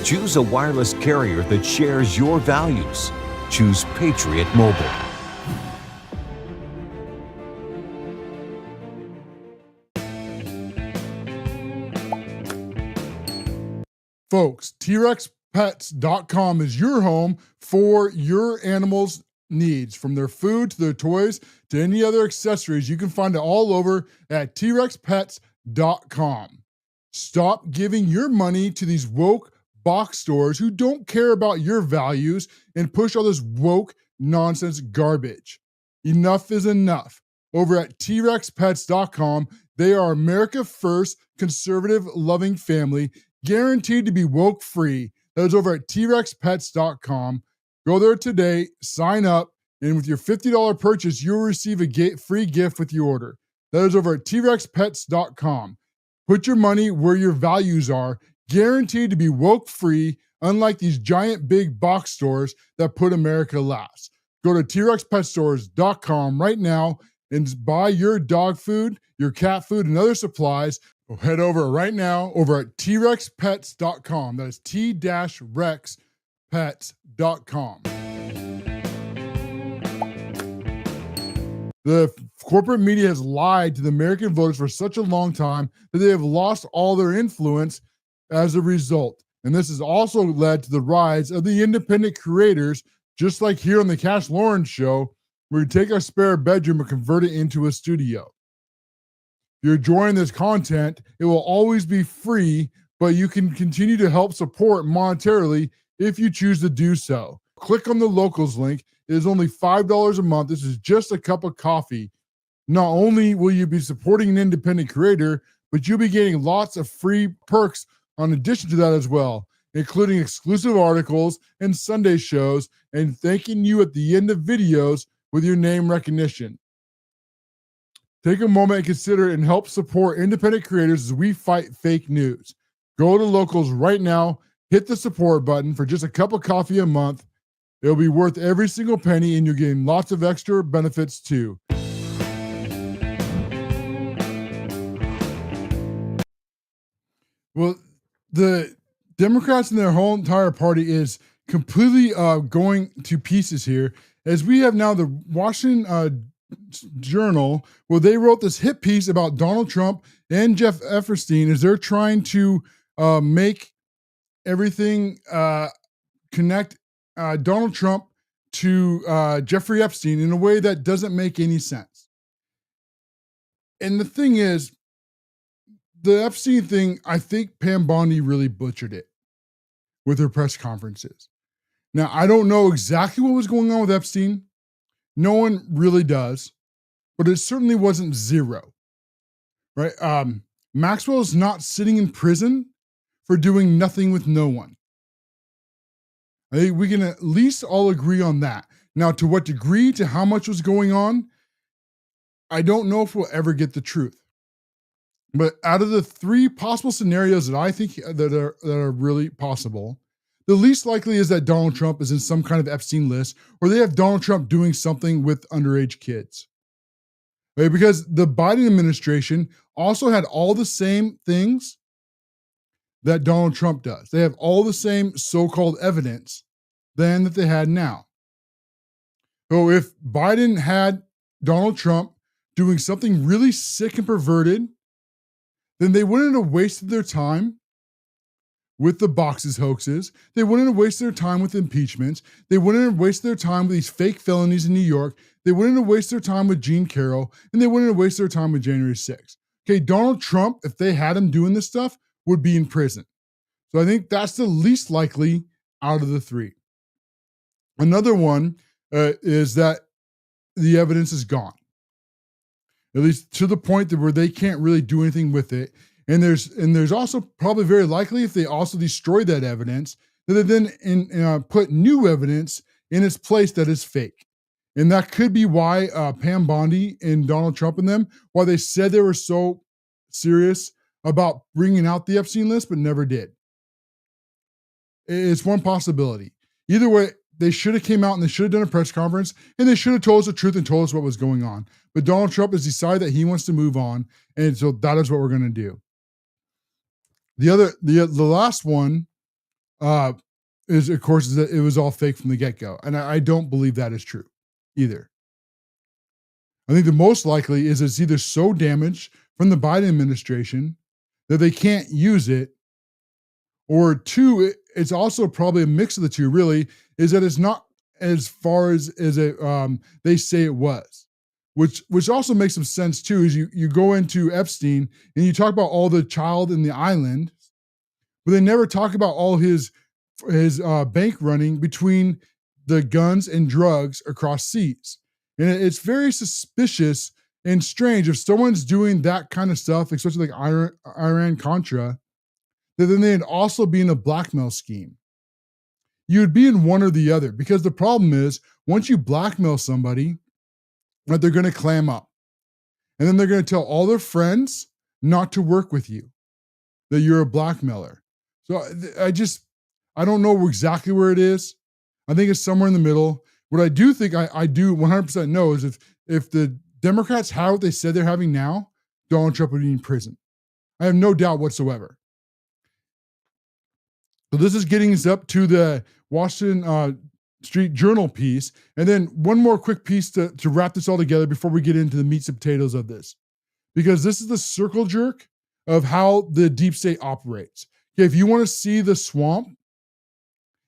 Choose a wireless carrier that shares your values. Choose Patriot Mobile. Folks, TRexPets.com is your home for your animals' needs, from their food to their toys to any other accessories. You can find it all over at TRexPets.com. Stop giving your money to these woke box stores who don't care about your values and push all this woke nonsense garbage. Enough is enough. Over at TRexPets.com, they are America First, conservative, loving family, guaranteed to be woke free. That is over at TRexPets.com. Go there today, sign up, and with your $50 purchase, you'll receive a free gift with your order. That is over at TRexPets.com. Put your money where your values are, guaranteed to be woke free, unlike these giant big box stores that put America last. Go to TRexPetStores.com right now and buy your dog food, your cat food, and other supplies. Head over right now over at TRexPets.com. That is T-Rex.Pets.com. The corporate media has lied to the American voters for such a long time that they have lost all their influence as a result. And this has also led to the rise of the independent creators, just like here on the CASHLOREN show, where we take our spare bedroom and convert it into a studio. If you're enjoying this content, it will always be free, but you can continue to help support monetarily if you choose to do so. Click on the locals link. It is only $5 a month. This is just a cup of coffee. Not only will you be supporting an independent creator, but you'll be getting lots of free perks in addition to that as well, including exclusive articles and Sunday shows, and thanking you at the end of videos with your name recognition. Take a moment and consider it and help support independent creators as we fight fake news. Go to locals right now, hit the support button for just a cup of coffee a month. It'll be worth every single penny, and you're getting lots of extra benefits too. Well, the Democrats and their whole entire party is completely going to pieces here, as we have now the Washington Journal, where they wrote this hit piece about Donald Trump and Jeff Epstein as they're trying to make everything connect Donald Trump to Jeffrey Epstein in a way that doesn't make any sense. And the thing is, the Epstein thing, I think Pam Bondi really butchered it with her press conferences. Now, I don't know exactly what was going on with Epstein. No one really does, but it certainly wasn't zero, right? Maxwell is not sitting in prison for doing nothing with no one. I think we can at least all agree on that. Now, to what degree, to how much was going on, I don't know if we'll ever get the truth. But out of the 3 possible scenarios that I think that are really possible, the least likely is that Donald Trump is in some kind of Epstein list, or they have Donald Trump doing something with underage kids. Right? Because the Biden administration also had all the same things that Donald Trump does. They have all the same so-called evidence than that they had now. So if Biden had Donald Trump doing something really sick and perverted, then they wouldn't have wasted their time with the boxes hoaxes. They wouldn't have wasted their time with impeachments. They wouldn't have wasted their time with these fake felonies in New York. They wouldn't have wasted their time with Jean Carroll, and they wouldn't have wasted their time with January 6th. Okay, Donald Trump, if they had him doing this stuff, would be in prison. So I think that's the least likely out of the three. Another one is that the evidence is gone, at least to the point that where they can't really do anything with it. And there's also probably very likely, if they also destroy that evidence, that they then put new evidence in its place that is fake. And that could be why Pam Bondi and Donald Trump and them, why they said they were so serious about bringing out the Epstein list, but never did. It's one possibility. Either way, they should have came out and they should have done a press conference and they should have told us the truth and told us what was going on. But Donald Trump has decided that he wants to move on, and so that is what we're going to do. The last one is, of course, is that it was all fake from the get-go, and I don't believe that is true either. I think the most likely is it's either so damaged from the Biden administration that they can't use it, or two, it's also probably a mix of the two, really, is that it's not as far as they say it was, which also makes some sense too, is you go into Epstein and you talk about all the child in the island, but they never talk about all his bank running between the guns and drugs across seas. And it's very suspicious and strange if someone's doing that kind of stuff, especially like Iran-Contra, that then they'd also be in a blackmail scheme. You'd be in one or the other, because the problem is once you blackmail somebody, that they're going to clam up. And then they're going to tell all their friends not to work with you, that you're a blackmailer. So I don't know exactly where it is. I think it's somewhere in the middle. What I do think I do 100% know is if the Democrats have what they said they're having now, Donald Trump would be in prison. I have no doubt whatsoever. So this is getting us up to the Washington Street Journal piece. And then one more quick piece to wrap this all together before we get into the meats and potatoes of this. Because this is the circle jerk of how the deep state operates. Okay, if you want to see the swamp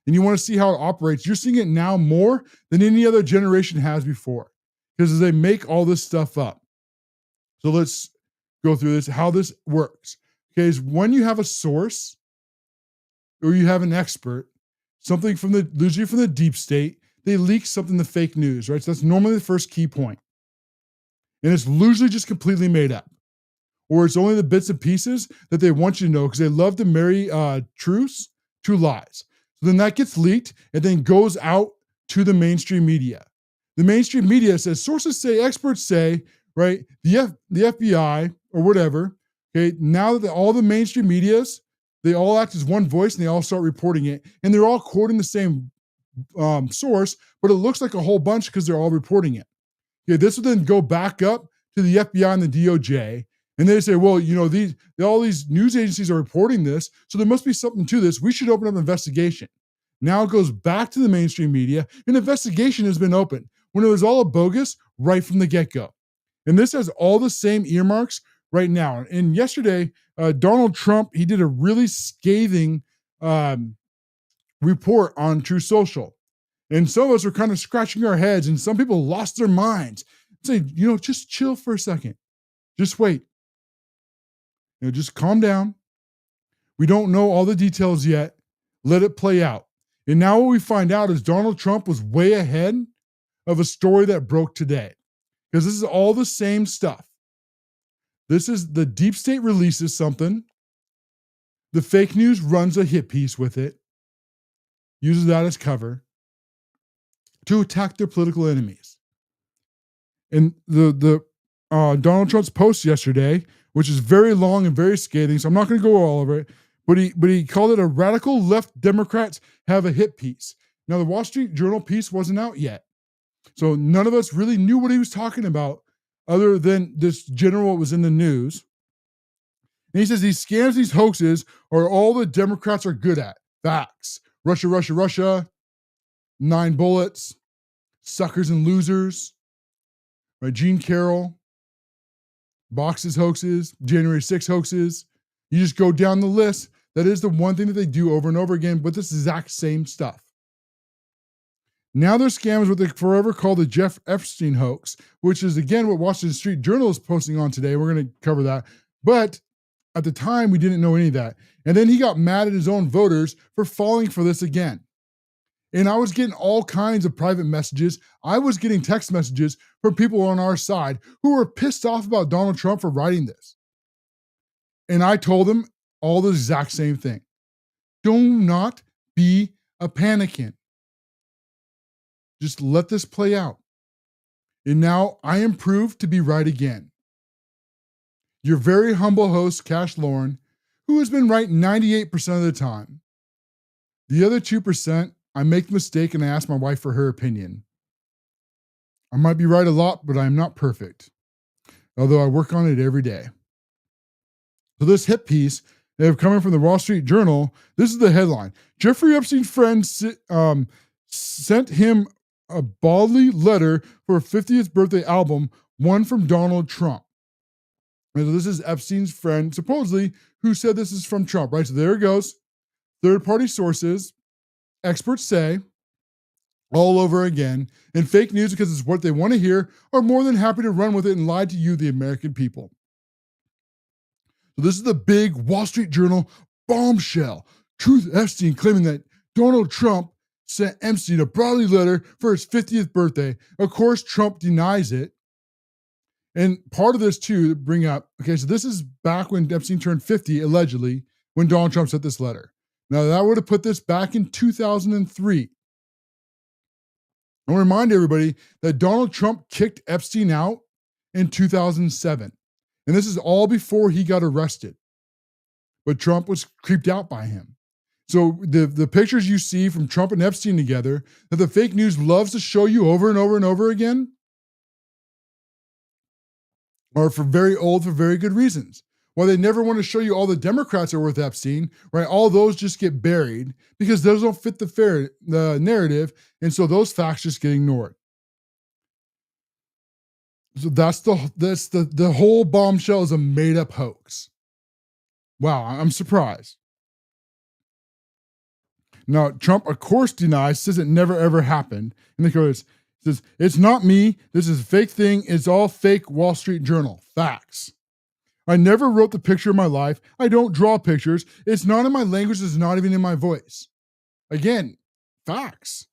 and you want to see how it operates, you're seeing it now more than any other generation has before. Because they make all this stuff up. So let's go through this, how this works. Okay, is when you have a source or you have an expert, something usually from the deep state, they leak something to fake news, right? So that's normally the first key point. And it's usually just completely made up. Or it's only the bits and pieces that they want you to know because they love to marry truths to lies. So then that gets leaked and then goes out to the mainstream media. The mainstream media says, sources say, experts say, right? The FBI or whatever, okay, now that all the mainstream medias, they all act as one voice and they all start reporting it. And they're all quoting the same source, but it looks like a whole bunch because they're all reporting it. Okay, this will then go back up to the FBI and the DOJ. And they say, well, all these news agencies are reporting this, so there must be something to this. We should open up an investigation. Now it goes back to the mainstream media. An investigation has been opened when it was all a bogus right from the get-go. And this has all the same earmarks right now. And yesterday, Donald Trump, he did a really scathing report on True Social. And some of us were kind of scratching our heads, and some people lost their minds. Saying, just chill for a second. Just wait. Just calm down. We don't know all the details yet. Let it play out. And now what we find out is Donald Trump was way ahead of a story that broke today. Because this is all the same stuff. This is the deep state releases something. The fake news runs a hit piece with it. Uses that as cover to attack their political enemies. And the Donald Trump's post yesterday, which is very long and very scathing, so I'm not going to go all over it, but he called it a radical left Democrats have a hit piece. Now, the Wall Street Journal piece wasn't out yet, so none of us really knew what he was talking about other than this general what was in the news. And he says these scams, these hoaxes are all the Democrats are good at. Facts. Russia, Russia, Russia. 9 bullets. Suckers and losers. Right? Gene Carroll. Boxes hoaxes. January 6 hoaxes. You just go down the list. That is the one thing that they do over and over again, but this exact same stuff. Now there's scams what they forever call the Jeff Epstein hoax, which is, again, what Washington Street Journal is posting on today. We're going to cover that. But at the time, we didn't know any of that. And then he got mad at his own voters for falling for this again. And I was getting all kinds of private messages. I was getting text messages from people on our side who were pissed off about Donald Trump for writing this. And I told them all the exact same thing. Do not be a panicant. Just let this play out. And now I am proved to be right again. Your very humble host, CASHLOREN, who has been right 98% of the time. The other 2%, I make the mistake and I ask my wife for her opinion. I might be right a lot, but I'm not perfect, although I work on it every day. So this hit piece, coming from the Wall Street Journal, this is the headline. Jeffrey Epstein's friend sent him a baldly letter for a 50th birthday album, one from Donald Trump. And so this is Epstein's friend, supposedly, who said this is from Trump, right? So there it goes. Third-party sources, experts say, all over again, and fake news because it's what they want to hear, are more than happy to run with it and lie to you, the American people. So this is the big Wall Street Journal bombshell. Truth Epstein claiming that Donald Trump sent Epstein a baldly letter for his 50th birthday. Of course, Trump denies it. And part of this, too, to bring up, okay, so this is back when Epstein turned 50, allegedly, when Donald Trump sent this letter. Now, that would have put this back in 2003. I want to remind everybody that Donald Trump kicked Epstein out in 2007. And this is all before he got arrested. But Trump was creeped out by him. So the pictures you see from Trump and Epstein together, that the fake news loves to show you over and over and over again, are for very good reasons. While they never want to show you all the Democrats are with Epstein, right? All those just get buried because those don't fit the narrative, and so those facts just get ignored. So that's the whole bombshell is a made-up hoax. Wow, I'm surprised. Now, Trump, of course, denies, says it never, ever happened. And he says, it's not me. This is a fake thing. It's all fake Wall Street Journal. Facts. I never wrote the picture of my life. I don't draw pictures. It's not in my language. It's not even in my voice. Again, facts.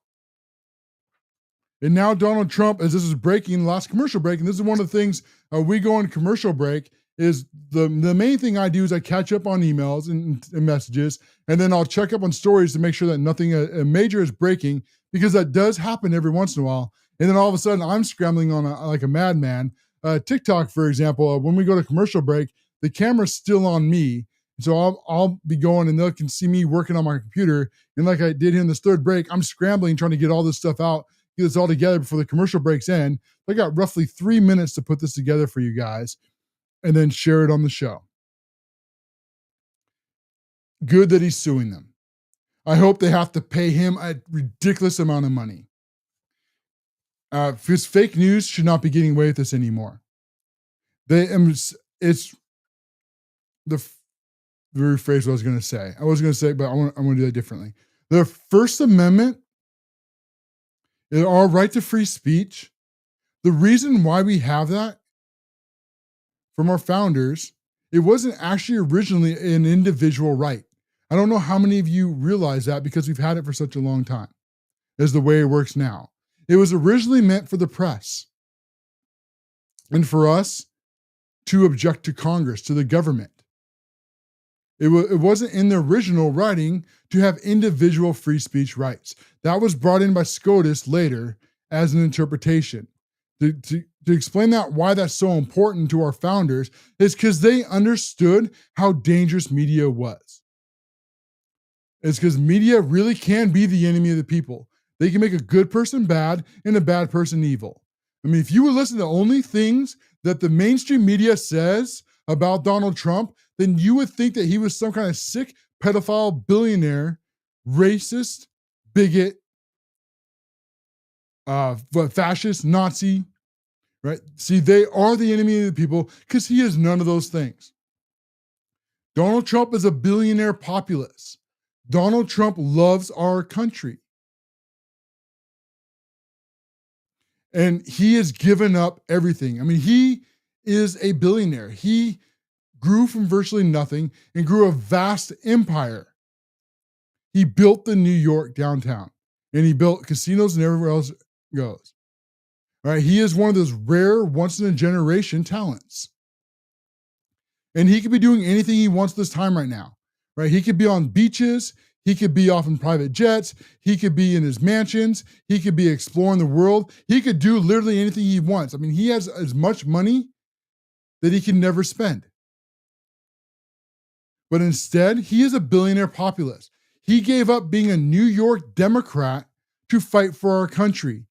And now Donald Trump, as this is breaking, last commercial break, and this is one of the things we go on commercial break, is the main thing I do is I catch up on emails and messages, and then I'll check up on stories to make sure that nothing major is breaking, because that does happen every once in a while. And then all of a sudden I'm scrambling on like a madman. TikTok, for example, when we go to commercial break, the camera's still on me. So I'll be going and they can see me working on my computer. And like I did in this third break, I'm scrambling, trying to get all this stuff out, get this all together before the commercial breaks end. I got roughly 3 minutes to put this together for you guys and then share it on the show. Good that he's suing them. I hope they have to pay him a ridiculous amount of money. Because fake news should not be getting away with this anymore. It's the rephrase what I was going to say. I was going to say, but I'm going to do that differently. The First Amendment, our right to free speech, the reason why we have that from our founders, it wasn't actually originally an individual right. I don't know how many of you realize that because we've had it for such a long time, as the way it works now. It was originally meant for the press and for us to object to Congress, to the government. It wasn't in the original writing to have individual free speech rights. That was brought in by SCOTUS later as an interpretation. To explain that, why that's so important to our founders, is because they understood how dangerous media was. It's because media really can be the enemy of the people. They can make a good person bad and a bad person evil. I mean, if you would listen to only things that the mainstream media says about Donald Trump, then you would think that he was some kind of sick pedophile billionaire, racist, bigot, fascist, Nazi, right? See, they are the enemy of the people because he is none of those things. Donald Trump is a billionaire populist. Donald Trump loves our country. And he has given up everything. I mean, he is a billionaire. He grew from virtually nothing and grew a vast empire. He built the New York downtown, and he built casinos and everywhere else goes. All right, he is one of those rare, once-in-a-generation talents. And he could be doing anything he wants this time right now. Right? He could be on beaches. He could be off in private jets. He could be in his mansions. He could be exploring the world. He could do literally anything he wants. I mean, he has as much money that he can never spend. But instead, he is a billionaire populist. He gave up being a New York Democrat to fight for our country.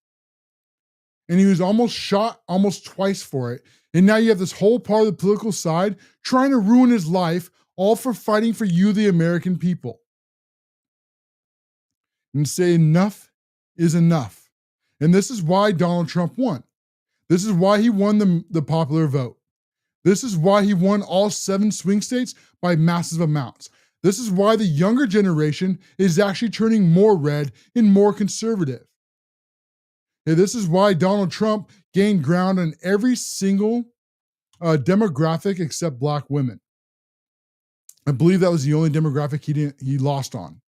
And he was almost shot almost twice for it. And now you have this whole part of the political side trying to ruin his life, all for fighting for you, the American people. And say enough is enough. And this is why Donald Trump won. This is why he won the popular vote. This is why he won all 7 swing states by massive amounts. This is why the younger generation is actually turning more red and more conservative. And this is why Donald Trump gained ground on every single demographic except Black women. I believe that was the only demographic he lost on.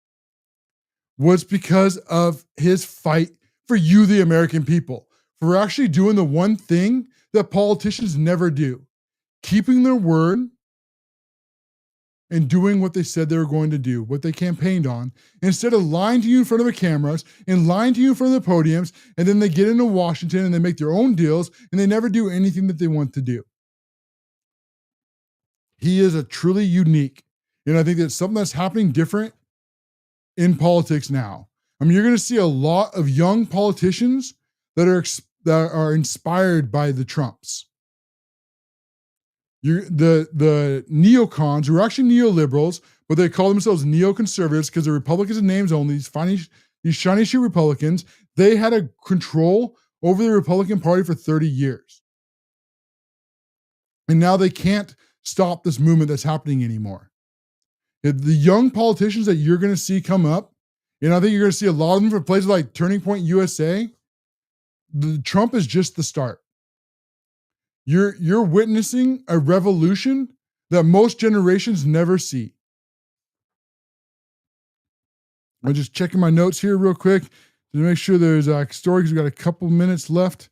Was because of his fight for you, the American people, for actually doing the one thing that politicians never do, keeping their word and doing what they said they were going to do, what they campaigned on, instead of lying to you in front of the cameras and lying to you in front of the podiums, and then they get into Washington and they make their own deals and they never do anything that they want to do. He is a truly unique, and I think that's something that's happening different in politics now. I mean, you're going to see a lot of young politicians that are inspired by the Trumps. The neocons, who are actually neoliberals, but they call themselves neoconservatives because they're Republicans in names only, these shiny shoe Republicans, they had a control over the Republican Party for 30 years. And now they can't stop this movement that's happening anymore. The young politicians that you're going to see come up, and I think you're going to see a lot of them from places like Turning Point USA, Trump is just the start. You're witnessing a revolution that most generations never see. I'm just checking my notes here real quick to make sure there's a story because we've got a couple minutes left.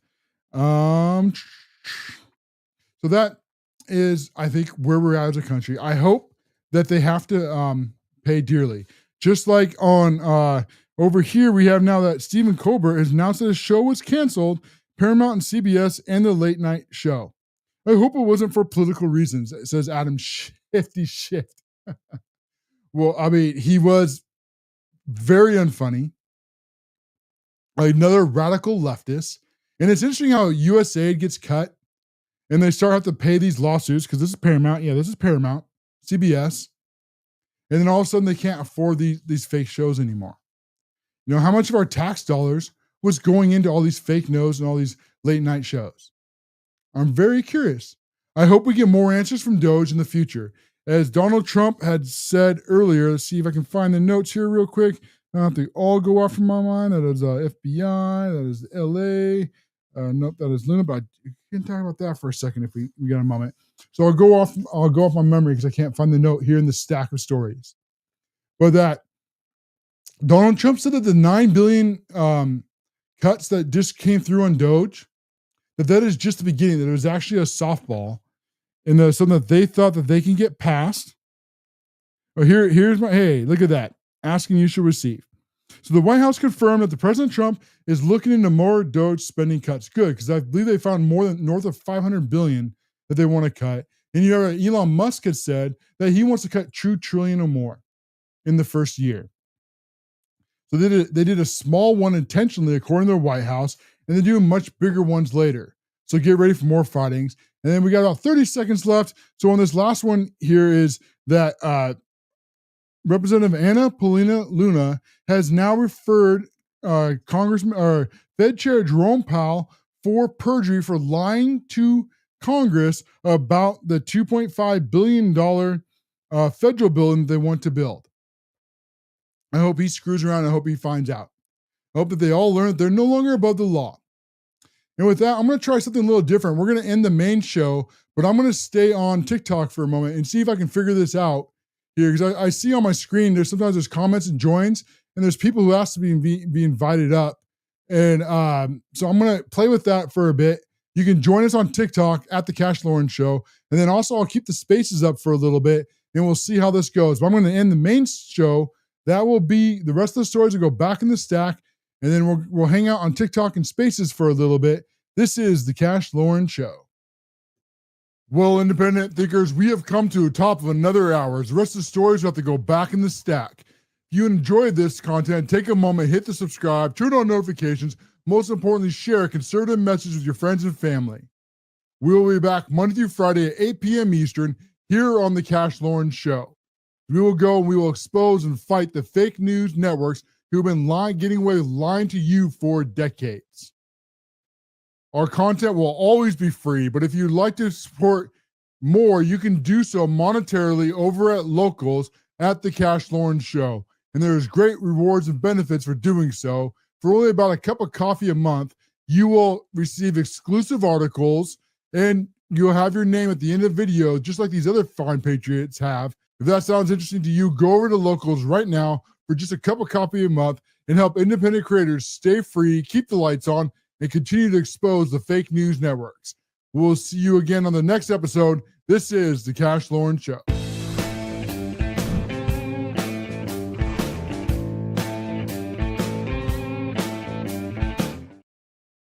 So that is, I think, where we're at as a country. I hope that they have to pay dearly. Just like on over here, we have now that Stephen Colbert has announced that his show was canceled, Paramount and CBS, and the late night show. I hope it wasn't for political reasons, it says Adam Shifty Shift. Well, I mean, he was very unfunny, another radical leftist. And it's interesting how USAID gets cut and they start have to pay these lawsuits because this is Paramount. Yeah, this is Paramount, CBS. And then all of a sudden they can't afford these fake shows anymore. You know, how much of our tax dollars was going into all these fake news and all these late night shows? I'm very curious. I hope we get more answers from Doge in the future. As Donald Trump had said earlier, let's see if I can find the notes here real quick. I don't have to all go off from my mind. That is FBI, that is LA. Nope, that is Luna, but I can talk about that for a second if we got a moment. So I'll go off my memory because I can't find the note here in the stack of stories. But that Donald Trump said that the 9 billion cuts that just came through on Doge, that is just the beginning, that it was actually a softball, and there's something that they thought that they can get past. Oh, here's my, hey, look at that. Asking you should receive. So the White House confirmed that the President Trump is looking into more Doge spending cuts. Good, because I believe they found more than north of 500 billion that they want to cut. And you know, Elon Musk had said that he wants to cut 2 trillion or more in the first year. So they did a small one intentionally, according to the White House, and they do much bigger ones later. So get ready for more fightings. And then we got about 30 seconds left. So on this last one here is that Representative Anna Paulina Luna has now referred Congressman or Fed Chair Jerome Powell for perjury for lying to Congress about the $2.5 billion federal building they want to build. I hope he screws around. I hope he finds out. I hope that they all learn that they're no longer above the law. And with that, I'm going to try something a little different. We're going to end the main show, but I'm going to stay on TikTok for a moment and see if I can figure this out here. Because I see on my screen, sometimes there's comments and joins, and there's people who ask to be invited up. And so I'm going to play with that for a bit. You can join us on TikTok at the CASHLOREN Show. And then also I'll keep the spaces up for a little bit, and we'll see how this goes. But I'm going to end the main show. That will be the rest of the stories will go back in the stack, and then we'll hang out on TikTok and spaces for a little bit. This is the CASHLOREN Show. Well, independent thinkers, we have come to the top of another hour. The rest of the stories will have to go back in the stack. If you enjoyed this content, take a moment, hit the subscribe, turn on notifications. Most importantly, share a conservative message with your friends and family. We will be back Monday through Friday at 8 p.m. Eastern here on the CASHLOREN Show. We will go and we will expose and fight the fake news networks who have been getting away with lying to you for decades. Our content will always be free, but if you'd like to support more, you can do so monetarily over at locals at the CASHLOREN Show. And there's great rewards and benefits for doing so. For only about a cup of coffee a month, you will receive exclusive articles, and you'll have your name at the end of the video, just like these other fine patriots have. If that sounds interesting to you, go over to locals right now for just a cup of coffee a month and help independent creators stay free, keep the lights on, and continue to expose the fake news networks. We'll see you again on the next episode. This is the CASHLOREN Show.